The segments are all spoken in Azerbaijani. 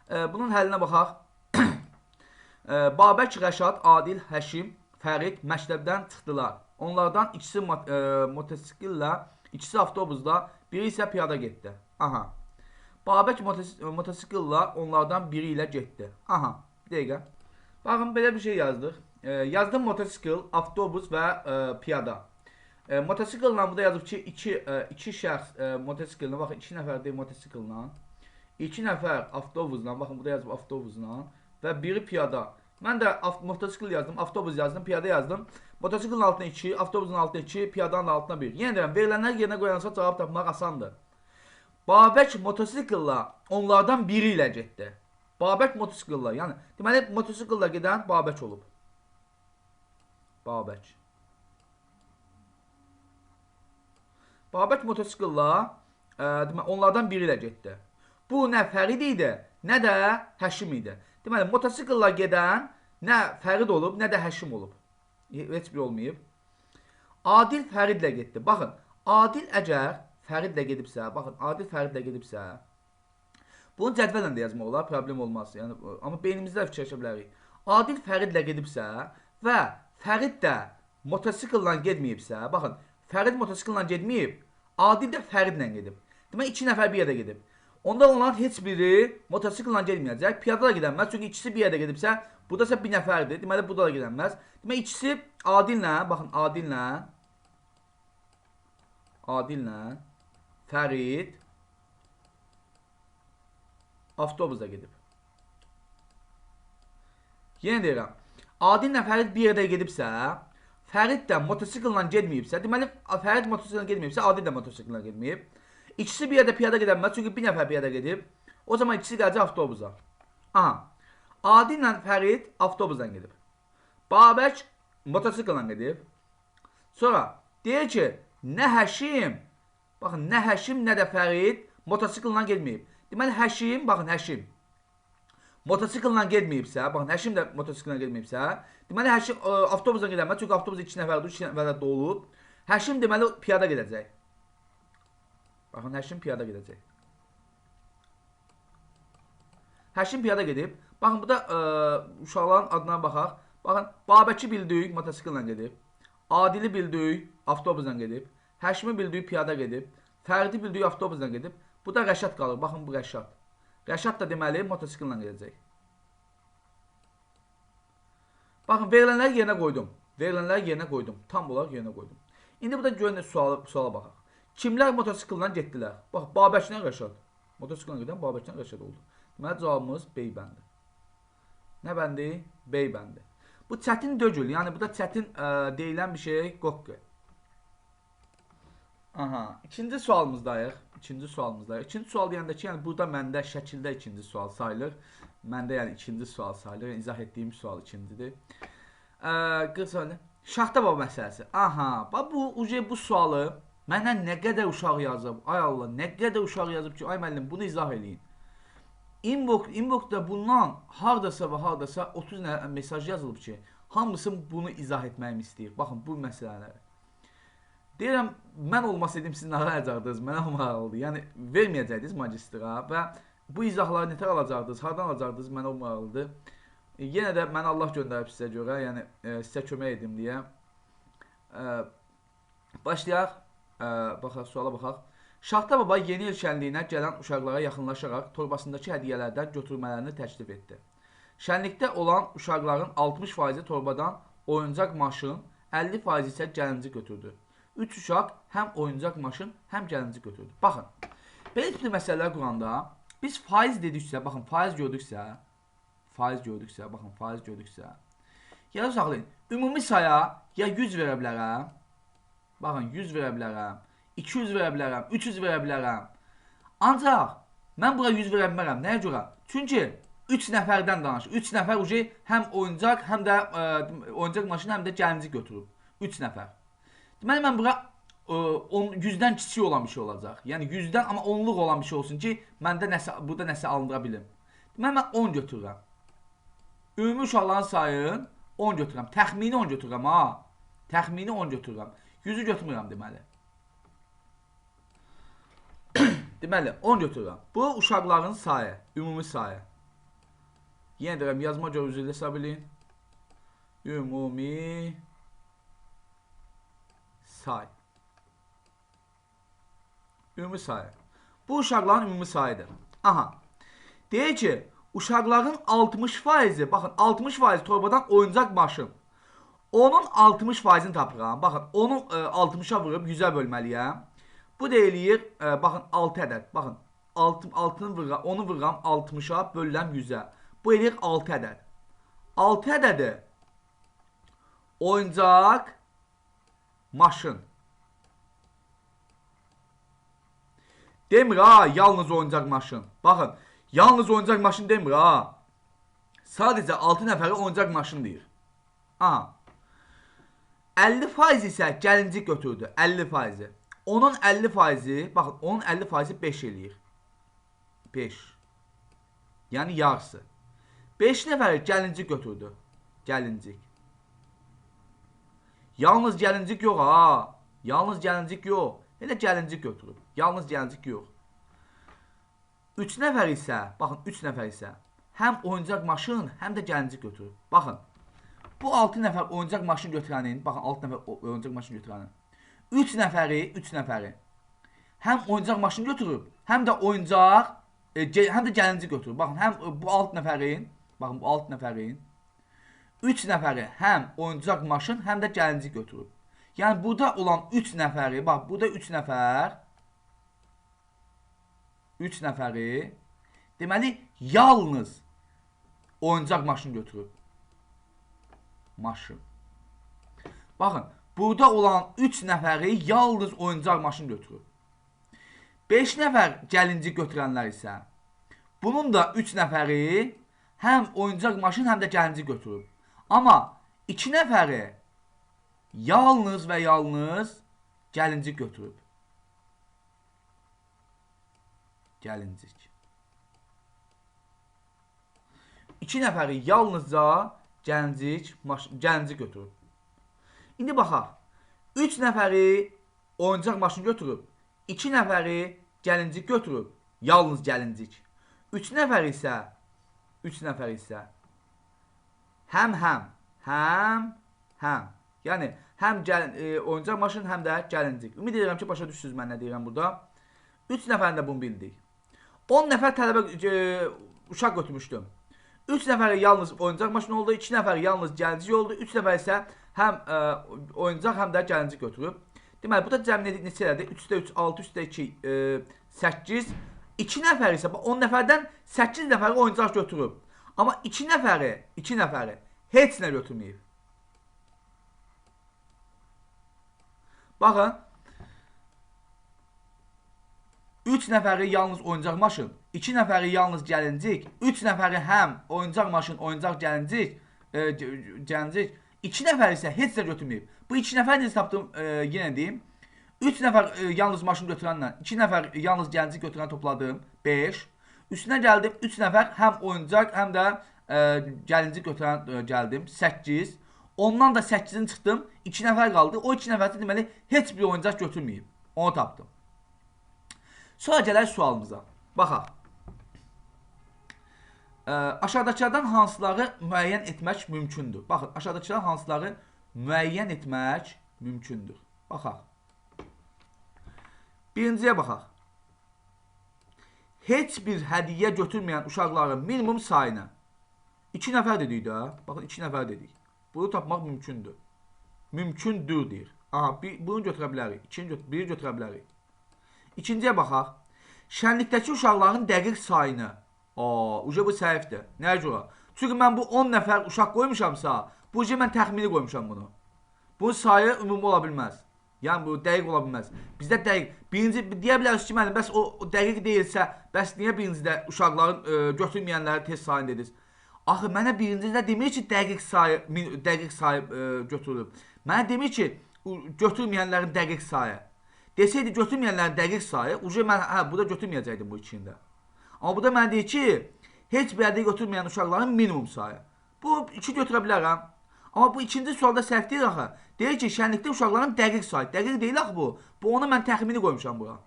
Bunun həllinə baxaq. Babək, Rəşad, Adil, Həşim, Fərid məktəbdən çıxdılar. Onlardan ikisi motosikillə, ikisi avtobusda, biri isə piyada getdi. Aha. Babək motosikillə onlardan biri ilə getdi. Aha. Bir dəqiqə. Baxın, belə bir şey yazdıq. Yazdım motosikl, avtobus və piyada. Motosiklla burada yazıb ki, iki şəxs motosiklla, baxın, 2 nəfər deyil motosiklla, 2 nəfər avtobusla, baxın, burada yazıb avtobusla və biri piyada. Mən də motosikl yazdım, avtobus yazdım, piyada yazdım. Motosiklin altına 2, avtobusun altına 2, piyadanın altına 1. Yenə deyirəm, verilənlər yerinə qoyansa cavab tapmaq asandır. Babək motosiklla onlardan biri ilə getdi. Babək motosiklla, yəni deməli motosiklla gedən Babək olub. Babək. Babək motosiklla onlardan biri ilə getdi. Bu nə Fərid idi, nə də Həşim idi. Deməli, motosiklla gedən nə Fərid olub, nə də Həşim olub. Heç bir olmayıb. Adil Fəridlə getdi. Baxın, Adil əgər Fəridlə gedibsə, baxın, Adil Fəridlə gedibsə, bunu cədvəllə də yazmaq olar, problem olmaz. Yəni, amma beynimizdə fikirləşə bilərik. Adil Fəridlə gedibsə və Fərid də motosiklla getməyibsə, baxın, Fərid motosiklla getməyib, Adil də Fəridlə gedib. Demək, 2 nəfər bir yerdə gedib. Onda onların heç biri motosiklla getməyəcək. Piyada da gedənməz. Çünki ikisi bir yerdə gedibsə, burada isə bir nəfərdir. Deməli, burada da gedənməz. Demək, ikisi Adillə, baxın, Adillə Fərid avtobusda gedib. Yenə deyirəm, Adillə Fərid bir yerdə gedibsə, Fərid də motosiklla getməyibsə, deməli, Fərid motosiklla getməyibsə, Adil də motosiklla getməyib. İkisi bir yerdə piyada gedənməz, çünki bir nəfər piyada gedib. O zaman ikisi gələcək avtobusa. Aha. Adillə Fərid avtobusdan gedib. Babək motosiklla gedib. Sonra deyir ki, nə Həşim, baxın, nə Həşim, nə də Fərid motosiklla getməyib. Deməli, Həşim, baxın, Həşim motosiklla getməyibsə, baxın, Həşim də motosiklla getməyibsə, deməli, Həşim avtobusdan gedənməz, çünki avtobus 2 nəfərdir, 2 nəfərdə dolub. Həşim deməli, piyada gedəcək. Baxın, Həşim piyada gedəcək. Həşim piyada gedib. Baxın, burada uşaqların adına baxaq. Baxın, Babəki bildik, motosiklla gedib. Adili bildik, avtobusla gedib. Həşimi bildik, piyada gedib. Fərdi bildik, avtobusla gedib. Bu da Rəşad qalır. Baxın, bu Rəşad. Rəşad da deməli, motosiklla gedəcək. Baxın, verilənləri yerinə qoydum. Verilənləri yerinə qoydum. Tam olaraq yerinə qoydum. İndi burada görün, suala baxaq. Kimlər motosiklla getdilər? Bax, Babəklə Rəşad. Motosiklla gedən Babəklə Rəşad oldu. Deməli, cavabımız B bəndi. Nə bəndi? B bəndi. Bu çətin dögül. Yəni, burada çətin deyilən bir şey qoqqu. Aha. İkinci sualımızdayıq. İkinci sual deyəndə ki, yəni, burada məndə şəkildə ikinci sual sayılır. Məndə, yəni, ikinci sual sayılır. Yəni, izah etdiyim sual ikincidir. Şaxta baba məsələsi. Aha. Bax, bu sualı mənə nə qədər uşaq yazıb, ay Allah, nə qədər uşaq yazıb ki, ay müəllim, bunu izah eləyin. Inboxda bundan hardasa və hardasa 30 mesaj yazılıb ki, hamısı bunu izah etməyimi istəyir. Baxın, bu məsələləri. Deyirəm, mən olmasaydım, siz nə alacaqdınız, mənə maraqlıdır. Yəni, verməyəcəkdiniz magistra və bu izahları nətər alacaqdınız, hardan alacaqdınız, mənə maraqlıdır. Yenə də mənə Allah göndərib sizə görə, yəni sizə kömək edim deyə. Başlayaq. Baxaq, suala baxaq. Şaxta baba yeni il şənliyinə gələn uşaqlara yaxınlaşaraq torbasındakı hədiyyələrdən götürmələrini təklif etdi. Şənlikdə olan uşaqların 60% torbadan oyuncaq maşın, 50% isə gəlinci götürdü. 3 uşaq həm oyuncaq maşın, həm gəlinci götürdü. Baxın, belə tipli məsələlər quranda biz faiz dediksə, baxın, faiz gördüksə, baxın, faiz gördüksə, yada saxlayın, ümumi saya ya 100 verə bilərəm, baxın, 100 verə bilərəm, 200 verə bilərəm, 300 verə bilərəm. Ancaq mən bura 100 verə bilmərəm. Nəyə görə? Çünki 3 nəfərdən danışır. 3 nəfər həm oyuncaq, həm də oyuncaq maşını, həm də gəlinci götürüb. 3 nəfər. Deməli, mən bura 100-dən kiçik olan bir şey olacaq. Yəni 100-dən, amma 10-luq olan bir şey olsun ki, məndə burada nəsə alındıra bilim. Deməli, mən 10 götürürəm. Ümumi uşaqların sayını 10 götürürəm. Təxmini 10 götürürəm, ha. Təxmini 10 götürürəm. 100-ü götürmürəm deməli. Deməli, 10 götürürəm. Bu uşaqların sayı, ümumi sayı. Yenə deyirəm, yazma görə üzrlə hesab edin. Ümumi say. Ümumi sayı. Bu uşaqların ümumi sayıdır. Aha. Deyək ki, uşaqların 60%, baxın 60% torbadan oyuncaq maşın. Onun 60%-ni tapıram. Baxın, onun 60-a vurub 100-ə bölməliyəm. Bu da eləyir, baxın 6 ədəd. Baxın, 6-nı vururam, onu vururam 60-a, bölürəm 100-ə. Bu eləyir 6 ədəd. 6 ədədi oyuncaq maşın. Demir ha, yalnız oyuncaq maşın. Baxın, yalnız oyuncaq maşın demir ha. Sadəcə 6 nəfəri oyuncaq maşın deyir. Aha. 50% isə gəlincik götürdü. 50%. Onun 50%, baxın, onun 50%-i 5 eləyir. 5. Yəni yarısı. 5 nəfəri gəlincik götürdü. Gəlincik. Yalnız gəlincik yox ha. Yalnız gəlincik yox. Elə gəlincik götürüb. Yalnız gəlincik yox. 3 nəfər isə, baxın 3 nəfər isə həm oyuncaq maşın, həm də gəlincik götürüb. Baxın. Bu 6 nəfər oyuncaq maşın götürənin, baxın 6 nəfər oyuncaq maşın götürənin. 3 nəfəri həm oyuncaq maşın götürüb, həm də oyuncaq, həm də gəlincik götürüb. Baxın, həm bu 6 nəfərin, baxın bu 6 nəfərin 3 nəfəri həm oyuncaq maşın, həm də gəlincik götürüb. Yəni burada olan 3 nəfəri, bax burada 3 nəfəri deməli yalnız oyuncaq maşın götürüb. Maşın. Baxın, burada olan 3 nəfəri yalnız oyuncaq maşın götürüb. 5 nəfər gəlincik götürənlər isə bunun da 3 nəfəri həm oyuncaq maşın, həm də gəlincik götürüb. Amma 2 nəfəri yalnız və yalnız gəlincik götürüb. Gəlincik. 2 nəfəri yalnızca gəlincik götürüb. İndi baxaq. 3 nəfəri oyuncaq maşın götürüb. 2 nəfəri gəlincik götürüb. Yalnız gəlincik. 3 nəfər isə həm. Yəni, həm oyuncaq maşın, həm də gəlincik. Ümid edirəm ki, başa düşürsünüz mən nə deyirəm burada. 3 nəfərində bunu bildik. 10 nəfər tələbə uşaq götürmüşdüm. 3 nəfəri yalnız oyuncaq maşın oldu, 2 nəfəri yalnız gəlincik oldu, 3 nəfər isə həm oyuncaq, həm də gəlincik götürüb. Deməli, bu da cəmin neçə elədi? 3-də 3, 6, 3-də 2, 8. 2 nəfər isə, 10 nəfərdən 8 nəfəri oyuncaq götürüb. Amma 2 nəfəri heç nə götürməyib. Baxın. 3 nəfəri yalnız oyuncaq maşın, 2 nəfəri yalnız gəlincik, 3 nəfəri həm oyuncaq maşın, oyuncaq gəlincik, 2 nəfər isə heç nə götürməyib. Bu 2 nəfər necə tapdım, yenə deyim. 3 nəfər yalnız maşın götürənlə, 2 nəfər yalnız gəlincik götürən topladım, 5. Üstünə gəldim, 3 nəfər həm oyuncaq, həm də gəlincik götürən gəldim, 8. Ondan da 8-in çıxdım, 2 nəfər qaldı. O 2 nəfərdə deməli heç bir oyuncaq götürməyib. Onu tapdım. Sonra gələk sualımıza. Baxaq. Aşağıdakılardan hansıları müəyyən etmək mümkündür? Baxın, aşağıdakılardan hansıları müəyyən etmək mümkündür? Baxaq. Birinciyə baxaq. Heç bir hədiyyə götürməyən uşaqların minimum sayını. 2 nəfər dedik də. Baxın, 2 nəfər dedik. Bunu tapmaq mümkündür. Mümkündür deyir. Aha, bunu götürə bilərik. Biri götürə bilərik. İkinciyə baxaq. Şənlikdəki uşaqların dəqiq sayını. Uca bu səhifdir. Nəyə görə? Çünki mən bu 10 nəfər uşaq qoymuşamsa, bu uca mən təxmini qoymuşam bunu. Bunun sayı ümumi ola bilməz. Yəni bu dəqiq ola bilməz. Bizdə dəqiq. Birinci deyə bilərsiniz ki, müəllim, bəs o dəqiq deyilsə, bəs niyə birincidə uşaqların götürməyənləri test sayını dediniz? Axı mənə birincidə demir ki, dəqiq sayı götürülüb. Mənə demir ki, götürməyənlərin dəqiq sayı. Desəydi götürməyənlərin dəqiq sayı, uca mən burada götürməyəcəkdim bu ikində. Amma burada mənə deyir ki, heç bir hədiyyə götürməyən uşaqların minimum sayı. Bu 2 götürə bilərəm. Amma bu ikinci sualda səhv deyir axı. Deyir ki, şənlikdə uşaqların dəqiq sayı. Dəqiq deyil axı bu. Bu onu mən təxmini qoymuşam bura.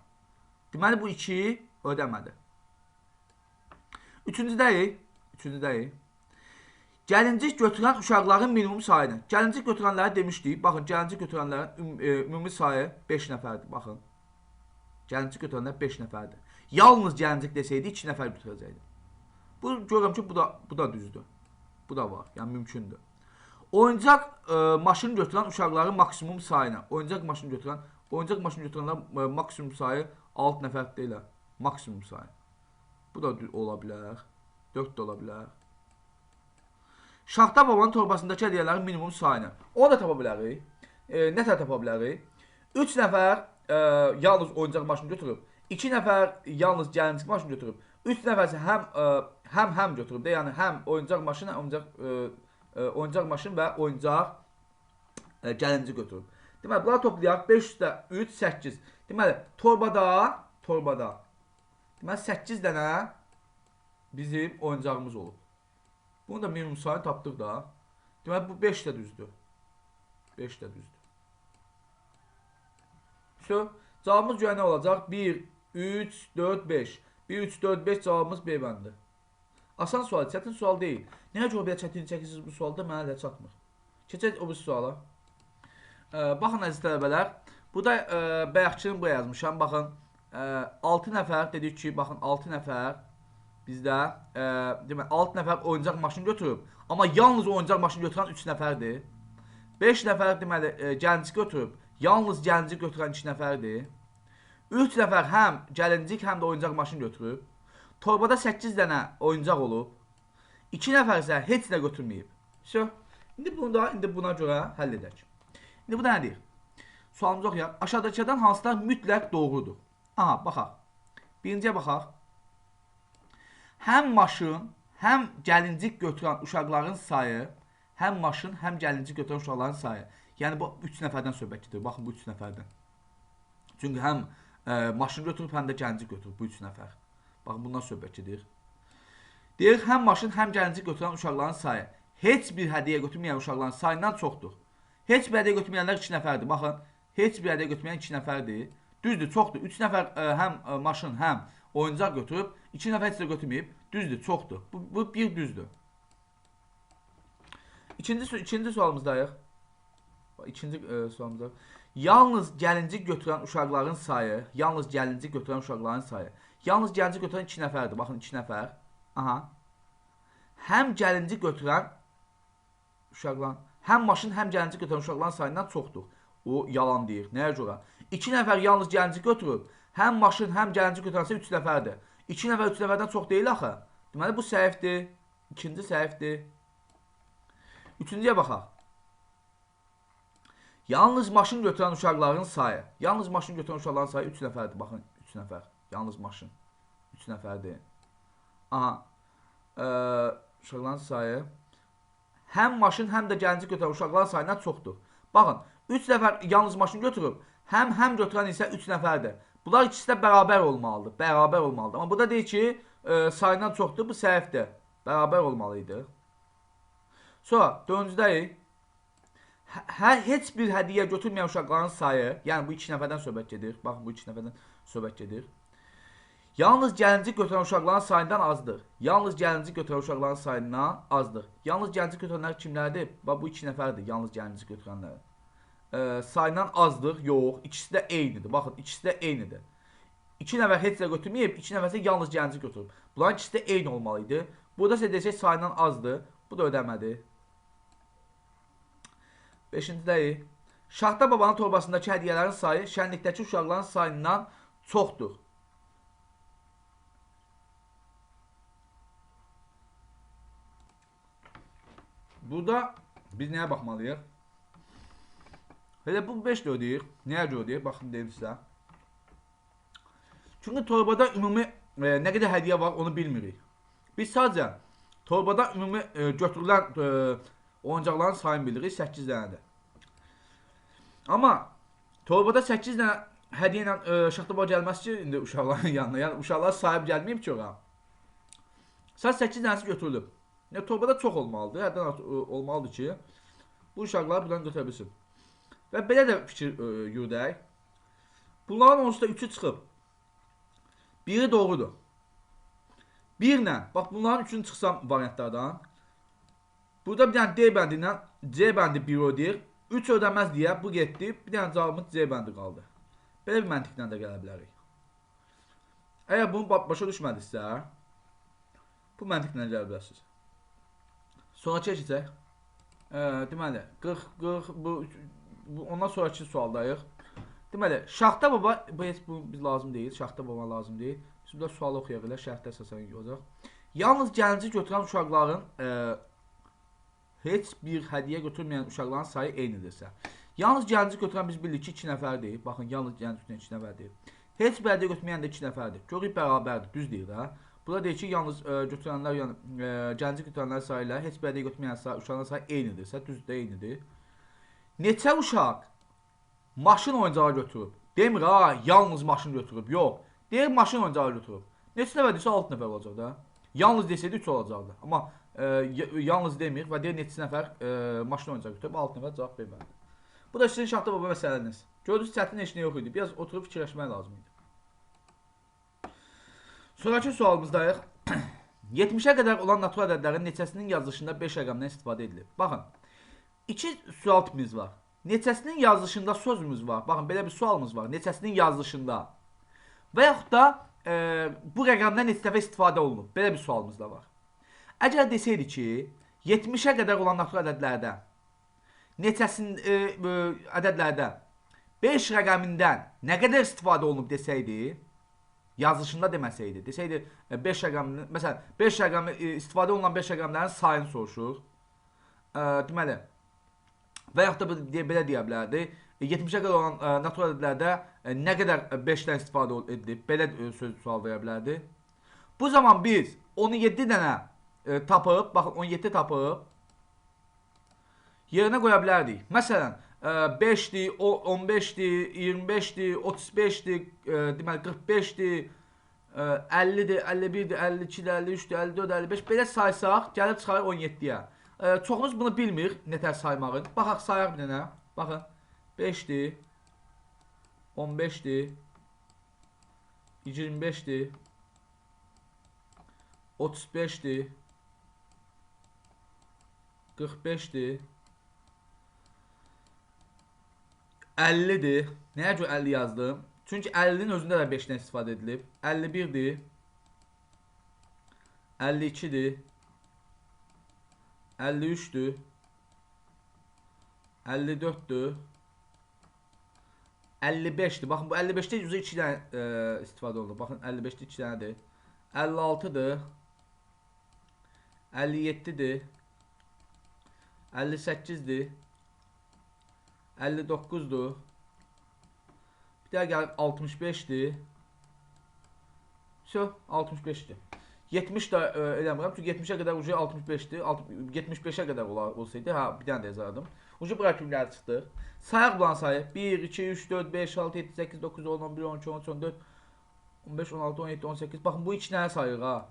Deməli bu 2 ödəmədi. Üçüncüdəyik. Gəlincik götürən uşaqların minimum sayını. Gəlincik götürənləri demişdik. Baxın, gəlincik götürənlərin ümumi sayı 5 nəfərdir. Baxın. Gəlincik götürənlər 5 nəfərdir. Yalnız gəlincik desəydi 2 nəfər götürəcəkdi. Bu görürəm ki, bu da düzdür. Bu da var. Yəni mümkündür. Oyuncaq maşın götürən uşaqların maksimum sayını. Oyuncaq maşın götürənlər maksimum sayı 6 nəfər deyil. Maksimum sayı. Bu da ola bilər. 4 də ola bilər. Şaxta babanın torbasındakı hədiyyələrin minimum sayını. Onu da tapa bilərik. Nətər tapa bilərik? 3 nəfər yalnız oyuncaq maşını götürüb. 2 nəfər yalnız gəlincik maşını götürüb. 3 nəfər isə həm götürüb də. Yəni həm oyuncaq maşın, oyuncaq maşın və oyuncaq gəlincik götürüb. Deməli, bunları toplayaq. 500-də 3, 8. Deməli, torbada deməli, 8 dənə bizim oyuncağımız olub. Bunu da minimum sayını tapdıq da. Deməli, bu 5 də düzdür. 5 də düzdür. Cavabımız görə nə olacaq? 1, 3, 4, 5. 1, 3, 4, 5 cavabımız B bəndi. Asan sual, çətin sual deyil. Nəyə görə belə çətin çəkirsiniz bu sualda? Mənə də çatmır. Keçək o bir suala. Baxın, əziz tələbələr. Burada bayaqçının buraya yazmışam. Baxın, 6 nəfər dedik ki, baxın, 6 nəfər bizdə, demək, 6 nəfər oyuncaq maşını götürüb. Amma yalnız oyuncaq maşını götürən 3 nəfərdir. 5 nəfər, deməli, gəlincik götürüb. Yalnız gəlincik götürən 2 nəfərdir. 3 nəfər həm gəlincik, həm də oyuncaq maşını götürüb. Torbada 8 dənə oyuncaq olub. 2 nəfər isə heç nə götürməyib. İndi buna görə həll edək. İndi bu da nədir? Sualımızı oxuyaq. Aşağıdakılardan hansılar mütləq doğrudur? Aha, baxaq. Birinciyə baxaq. Həm maşın, həm gəlincik götürən uşaqların sayı, həm maşın, həm gəlincik götürən uşaqların sayı. Yəni, bu 3 nəfərdən söhbət gedir. Baxın, bu 3 nəfərdən. Çünki həm maşın götürüb, həm də gəlincik götürüb bu 3 nəfər. Baxın, bundan söhbət gedir. Deyir, həm maşın, həm gəlincik götürən uşaqların sayı heç bir hədiyyə götürməyən uşaqların sayından çoxdur. Heç bir hədiyyə götürməyənlər 2 nəfərdir. Baxın, heç bir hədiyyə götürməyən 2 nəfərdir. Düzdür, çoxdur. 3 nəfər həm maşın, həm oyuncaq götürüb, 2 nəfər heç də götürməyib. Düzdür, çoxdur. Bu bir düzdür. İkinci sualımızdayıq. İkinci sualımızda. Yalnız gəlincik götürən uşaqların sayı, yalnız gəlincik götürən uşaqların sayı. Yalnız gəlincik götürən 2 nəfərdir. Baxın, 2 nəfər. Aha. Həm gəlincik götürən uşaqların, həm maşın, həm gəlincik götürən uşaqların sayından çoxdur. O yalan deyir. Nəyə görə? 2 nəfər yalnız gəlincik götürüb, həm maşın, həm gəlincik götürənsə 3 nəfərdir. 2 nəfər 3 nəfərdən çox deyil axı. Deməli, bu səhifdir. İkinci səhifdir. Üçüncüyə baxaq. Yalnız maşın götürən uşaqların sayı. Yalnız maşın götürən uşaqların sayı 3 nəfərdir. Baxın, 3 nəfər. Yalnız maşın. 3 nəfərdir. Aha. Uşaqların sayı. Həm maşın, həm də gəlincik götürən uşaqların sayından çoxdur. Baxın, 3 nəfər yalnız maşın götürüb, həm götürən isə 3 nəfərdir. Bunlar ikisi də bərabər olmalıdır. Bərabər olmalıdır. Amma burada deyir ki, sayından çoxdur, bu səhifdir. Bərabər olmalıydı. Sonra, dördüncüdəyik. Heç bir hədiyyə götürməyən uşaqların sayı, yəni bu 2 nəfərdən söhbət gedir. Baxın, bu 2 nəfərdən söhbət gedir. Yalnız gəlincik götürən uşaqların sayından azdır. Yalnız gəlincik götürən uşaqların sayından azdır. Yalnız gəlincik götürənlər kimlərdir? Bax, bu 2 nəfərdir, yalnız gəlincik götürənlər. Sayından azdır, yox. İkisi də eynidir. Baxın, ikisi də eynidir. 2 nəfər heç də götürməyib, 2 nəfər isə yalnız gəlincik götürüb. Bunların ikisi də eyni olmalıydı. Burada isə desək sayından azdır. Bu da ödəmədi. 5-dəyik. Şaxta babanın torbasındakı hədiyyələrin sayı şənlikdəki uşaqların sayından çoxdur. Burada biz nəyə baxmalıyıq? Elə bu 5 də ödəyir. Nəyə görə ödəyir? Baxın, deyim sizə. Çünki torbada ümumi nə qədər hədiyyə var, onu bilmirik. Biz sadəcə torbada ümumi götürülən oyuncaqların sayını bilirik, 8 dənədir. Amma torbada 8 dənə hədiyyə ilə şaxta baba gəlməz ki, indi uşaqların yanına. Yəni, uşaqlar sahib gəlməyib ki, ora. Sadəcə 8 dənəsi götürülüb. Yəni, torbada çox olmalıdır, həddən olmalıdır ki, bu uşaqları buradan götürə bilsin. Və belə də fikir yürüdək. Bunların onsuz da 3-ü çıxıb. Biri doğrudur. 1-lə, bax bunların 3-ünü çıxsam variantlardan. Burada bir dənə D bəndindən C bəndi 1 ödəyir. 3 ödəməz deyə bu getdi. Bir dənə cavabımız C bəndi qaldı. Belə bir məntiqlə də gələ bilərik. Əgər bunu başa düşmədinizsə, bu məntiqlə gələ bilərsiniz. Sonraki keçək. Deməli, 40 ondan sonraki sualdayıq. Deməli, Şaxta baba, bu biz lazım deyil, Şaxta baba lazım deyil. Biz burada sualı oxuya bilər, şərhdə əsasən olacaq. Yalnız gələnci götürən uşaqların heç bir hədiyyə götürməyən uşaqların sayı eynidirsə. Yalnız gələnci götürən biz bilirik ki 2 nəfərdir. Baxın, yalnız gələnci götürən 2 nəfərdir. Heç bir hədiyyə götürməyən də 2 nəfərdir. Görürük bərabərdir, düz deyir də. Burada deyir ki, yalnız götürənlər, yəni gələnci götürənlər sayı ilə heç bir hədiyyə götürməyən uşaqların sayı eynidirsə, düz də eynidir. Neçə uşaq maşın oyuncağı götürüb? Demir ha, yalnız maşın götürüb. Yox. Deyir maşın oyuncağı götürüb. Neçə nəfər desə 6 nəfər olacaq da. Yalnız desəydi 3 olacaqdı. Amma yalnız demir və deyir neçə nəfər maşın oyuncağı götürüb, 6 nəfər cavab verməlidir. Bu da sizin Şaxta baba məsələniz. Gördünüz, çətin heç nə yox idi. Biraz oturub fikirləşmək lazım idi. Sonraki sualımızdayıq. 70-ə qədər olan natural ədədlərin neçəsinin yazılışında 5 rəqəmdən istifadə edilir? Baxın, 2 sual tipimiz var. Neçəsinin yazılışında sözümüz var. Baxın, belə bir sualımız var. Neçəsinin yazılışında. Və yaxud da bu rəqəmdən neçə dəfə istifadə olunub. Belə bir sualımız da var. Əgər desəydi ki, 70-ə qədər olan natural ədədlərdə ədədlərdə 5 rəqəmindən nə qədər istifadə olunub desəydi, yazılışında deməsəydi, desəydi 5 rəqəminin, məsələn, 5 rəqəmi istifadə olunan 5 rəqəmlərin sayını soruşur. Deməli, və yaxud da belə deyə bilərdi, 70-ə qədər olan natural ədədlərdə nə qədər 5-dən istifadə edilib, belə sual verə bilərdi. Bu zaman biz 17 dənə tapıb, baxın 17 tapıb, yerinə qoya bilərdik. Məsələn, 5-dir, 15-dir, 25-dir, 35-dir, deməli 45-dir, 50-dir, 51-dir, 52-dir, 53-dir, 54-dir, 55. Belə saysaq, gəlib çıxarıq 17-yə. Çoxunuz bunu bilmir, nətər saymağın. Baxaq, sayaq bir dənə. Baxın, 5-dir, 15-dir, 25-dir, 35-dir, 45-dir, 50-dir. Nəyə görə 50 yazdım? Çünki 50-nin özündə də 5-dən istifadə edilib. 51-dir, 52-dir, 53-dür, 54-dür, 55-dir. Baxın, bu 55-də 2 dənə istifadə olunur. Baxın, 55-də 2 dənədir. 56-dır, 57-dir, 58-dir, 59-dur. Bir daha gəlib 65-dir. 65-dir. 70 də eləmirəm. Çünki 70-ə qədər ucu 65-dir. 75-ə qədər olsaydı, bir dənə də yazardım. Ucu bura kimləri çıxdı. Sayaq bulan sayı. 1, 2, 3, 4, 5, 6, 7, 8, 9, 10, 11, 12, 13, 14, 15, 16, 17, 18. Baxın, bu 2 dənə sayıq ha.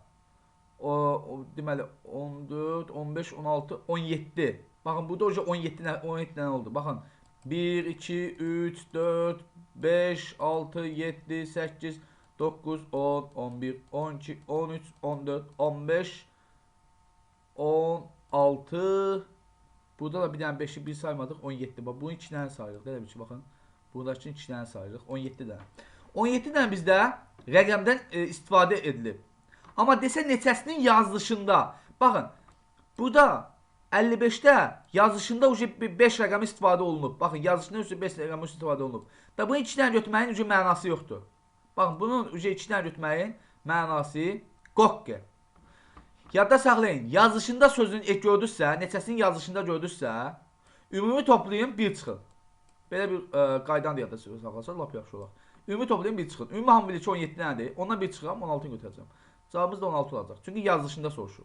Deməli, 14, 15, 16, 17. Baxın, burada ucu 17 dənə oldu. Baxın, 1, 2, 3, 4, 5, 6, 7, 8, 9, 10, 11, 12, 13, 14, 15, 16. Burada da bir dənə 5'i bir saymadıq, 17. Bax, bunu 2 dənə sayırıq. Belə bir şey, baxın. Buradakı 2 dənə sayırıq, 17 dənə. 17 dənə bizdə rəqəmdən istifadə edilib. Amma desə neçəsinin yazılışında, baxın, burada 55'də yazılışında 5 rəqəmi istifadə olunub. Baxın, yazılışında 5 rəqəmi istifadə olunub. Və bunu 2 dənə götürməyin mənası yoxdur. Baxın, bunun 2 dənə götürməyin mənası qoqqı. Yadda saxlayın, yazılışında sözün gördünüzsə, neçəsinin yazılışında gördünüzsə, ümumi toplayın 1 çıxın. Belə bir qaydan da yadda saxlasaq, lap yaxşı olar. Ümumi toplayın 1 çıxın. Ümumi hamı bilir ki 17 dənədir. Ondan 1 çıxıram, 16'ını götürəcəm. Cavabımız da 16 olacaq. Çünki yazılışında soruşur.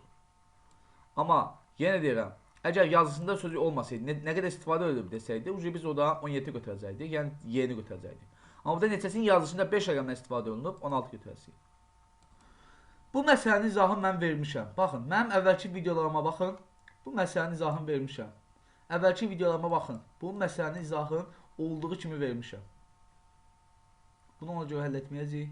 Amma yenə deyirəm, əgər yazılışında sözü olmasaydı, nə qədər istifadə edilib desəydi, biz o da 17 götürəcəkdik, yəni Y-ni götürəcəkdik. Amma burada neçəsinin yazılışında 5 rəqəmdən istifadə olunub, 16 götürəcəyik. Bu məsələnin izahını mən vermişəm. Baxın, mənim əvvəlki videolarıma baxın. Bu məsələnin izahını vermişəm. Əvvəlki videolarıma baxın. Bu məsələnin izahını olduğu kimi vermişəm. Bunu ona görə həll etməyəcəyik.